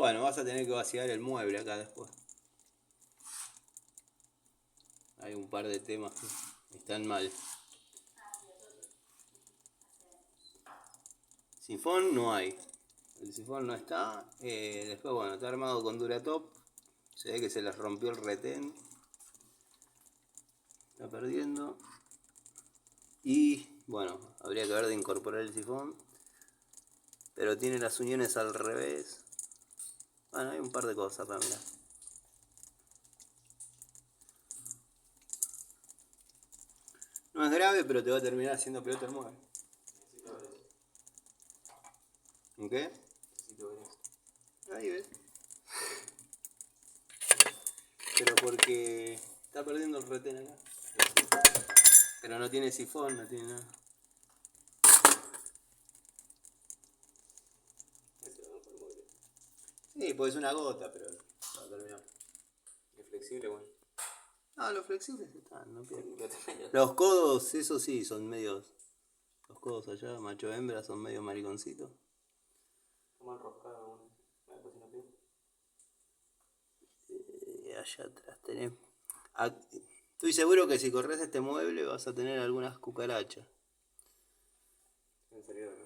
Bueno, vas a tener que vaciar el mueble acá después. Hay un par de temas que están mal. Sifón no hay. El sifón no está. Después, bueno, está armado con Duratop. Se ve que se les rompió el retén. Está perdiendo. Y bueno, habría que ver de incorporar el sifón. Pero tiene las uniones al revés. Bueno, hay un par de cosas para mirar. No es grave, pero te va a terminar haciendo pelota el mueble. ¿En qué? Ahí ves. Pero porque está perdiendo el retén acá. Pero no tiene sifón, no tiene nada. Sí, pues es una gota, pero va a terminar. Es flexible, bueno. No, los flexibles están, no pierden. Los codos, eso sí, son medios. Los codos allá, macho hembra, son medio mariconcitos. Está mal enroscado, bueno. Después si no pierde. Allá atrás tenés. Estoy seguro que si corres este mueble vas a tener algunas cucarachas. En serio, ¿no?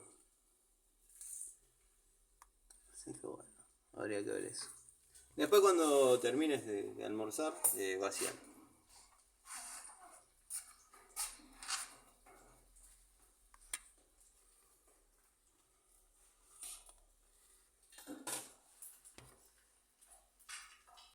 Así que bueno, habría que ver eso. Después cuando termines de almorzar, vaciar.